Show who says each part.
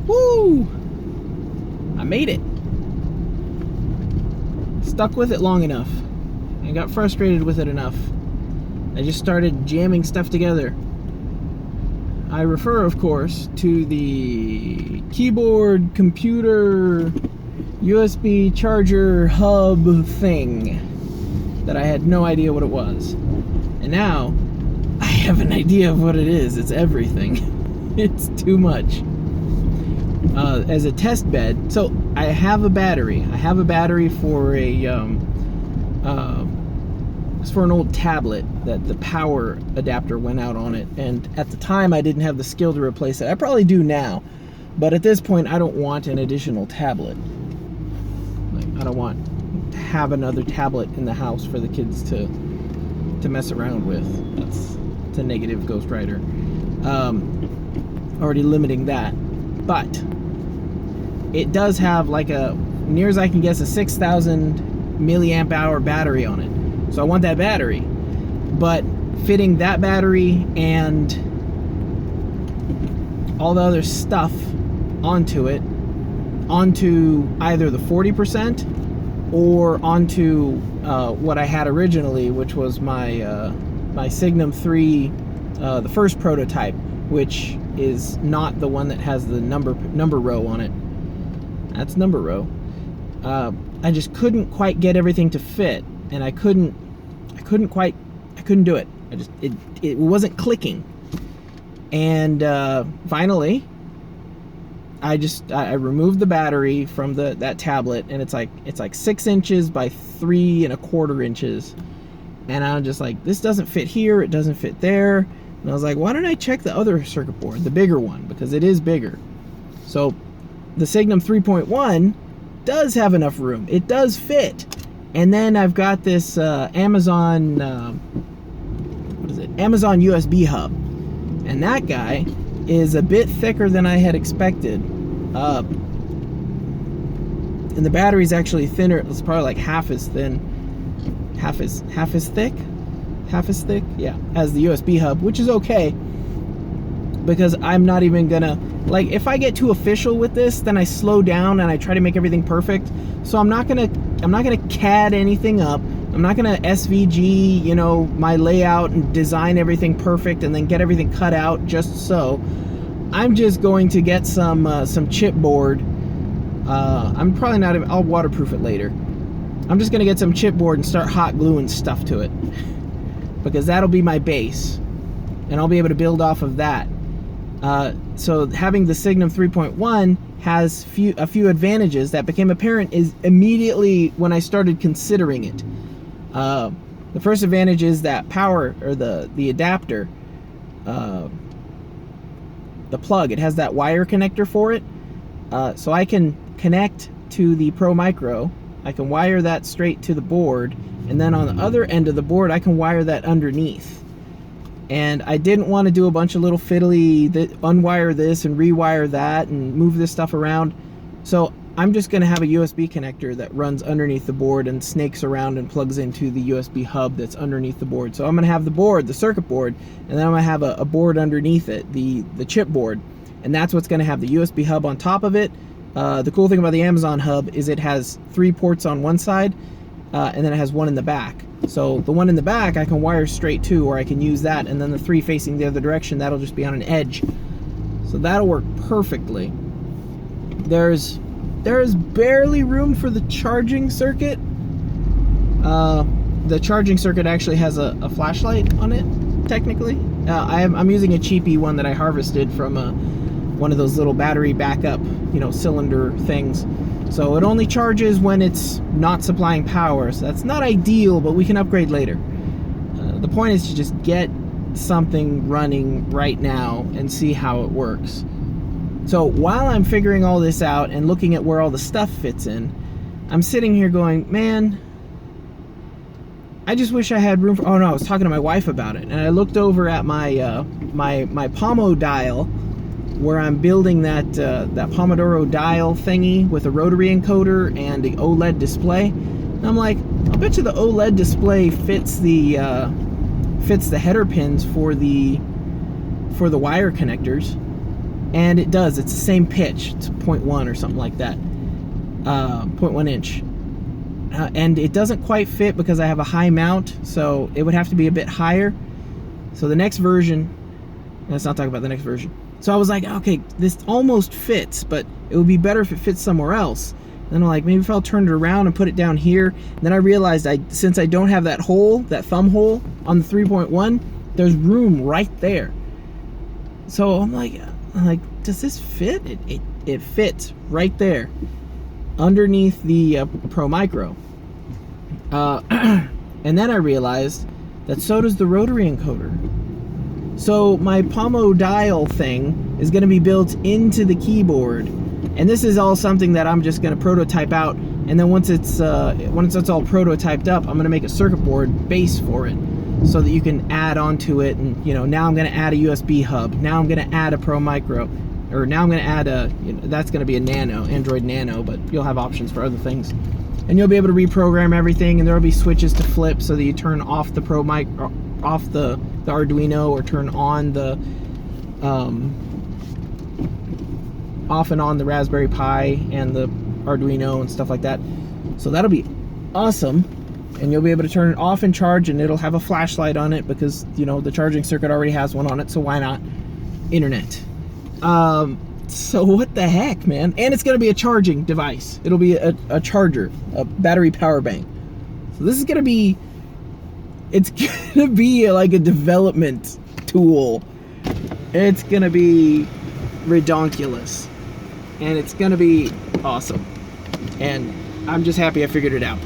Speaker 1: Woo! I made it. Stuck with it long enough. I got frustrated with it enough. I just started jamming stuff together. I refer, of course, to the keyboard, computer, USB charger hub thing that I had no idea what it was. And now I have an idea of what it is. It's everything. It's too much. As a test bed, so I have a battery. I have a battery for it's for an old tablet that the power adapter went out on it, and at the time I didn't have the skill to replace it. I probably do now, but at this point I don't want an additional tablet. Like, I don't want to have another tablet in the house for the kids to mess around with. It's a negative Ghost Rider. Already limiting that, but it does have like a, near as I can guess, a 6,000 milliamp hour battery on it. So I want that battery, but fitting that battery and all the other stuff onto it, onto either the 40% or onto what I had originally, which was my my Signum 3, the first prototype, which is not the one that has the number row on it. That's number row. I just couldn't quite get everything to fit, and I couldn't do it. It wasn't clicking. And finally, I removed the battery from that tablet, and it's like 6 inches by 3¼ inches, and I'm just like, this doesn't fit here, it doesn't fit there. And I was like, why don't I check the other circuit board, the bigger one, because it is bigger. So the Signum 3.1 does have enough room. It does fit. And then I've got this Amazon Amazon USB hub, and that guy is a bit thicker than I had expected. And the battery's actually thinner. It's probably like half as thick, yeah, as the USB hub, which is okay, because I'm not even gonna, like, if I get too official with this, then I slow down and I try to make everything perfect. So I'm not gonna CAD anything up. I'm not gonna SVG, you know, my layout and design everything perfect and then get everything cut out just so. I'm just going to get some chipboard. I'm probably not even, I'll waterproof it later. I'm just gonna get some chipboard and start hot gluing stuff to it, because that'll be my base, and I'll be able to build off of that. So having the Signum 3.1 has a few advantages that became apparent is immediately when I started considering it. The first advantage is that power, or the adapter, the plug, it has that wire connector for it. So I can connect to the Pro Micro, I can wire that straight to the board, and then on the other end of the board I can wire that underneath. And I didn't want to do a bunch of little fiddly, unwire this and rewire that and move this stuff around. So I'm just going to have a USB connector that runs underneath the board and snakes around and plugs into the USB hub that's underneath the board. So I'm going to have the board, the circuit board, and then I'm going to have a board underneath it, the chip board. And that's what's going to have the USB hub on top of it. The cool thing about the Amazon hub is it has 3 ports on one side, and then it has 1 in the back. So the 1 in the back I can wire straight to, or I can use that, and then the 3 facing the other direction, that'll just be on an edge. So that'll work perfectly. There is barely room for the charging circuit. The charging circuit actually has a flashlight on it, technically. I'm using a cheapy one that I harvested from one of those little battery backup, cylinder things. So it only charges when it's not supplying power. So that's not ideal, but we can upgrade later. The point is to just get something running right now and see how it works. So while I'm figuring all this out and looking at where all the stuff fits in, I'm sitting here going, man, I just wish I had room for, oh no, I was talking to my wife about it, and I looked over at my my Pomo dial, where I'm building that Pomodoro dial thingy with a rotary encoder and the OLED display. And I'm like, I'll bet you the OLED display fits the header pins for the wire connectors. And it does. It's the same pitch. It's 0.1 or something like that. 0.1 inch. And it doesn't quite fit because I have a high mount, so it would have to be a bit higher. So the next version, let's not talk about the next version. So I was like, okay, this almost fits, but it would be better if it fits somewhere else. Then I'm like, maybe if I'll turn it around and put it down here. And then I realized since I don't have that hole, that thumb hole on the 3.1, there's room right there. So I'm like, does this fit? It fits right there underneath the Pro Micro. And then I realized that so does the rotary encoder. So my Pomo dial thing is going to be built into the keyboard, and this is all something that I'm just going to prototype out. And then once it's all prototyped up, I'm going to make a circuit board base for it, so that you can add onto it. And now I'm going to add a USB hub. Now I'm going to add a Pro Micro, or now I'm going to add that's going to be a Nano, Android Nano, but you'll have options for other things. And you'll be able to reprogram everything, and there will be switches to flip so that you turn off the Pro Micro, off the Arduino, or turn on the off and on the Raspberry Pi and the Arduino and stuff like that. So that'll be awesome. And you'll be able to turn it off and charge, and it'll have a flashlight on it because the charging circuit already has one on it, so why not internet? So what the heck, man? And it's going to be a charging device. It'll be a charger, a battery power bank. So this is going to be, it's going to be like a development tool. It's going to be redonkulous. And it's going to be awesome. And I'm just happy I figured it out.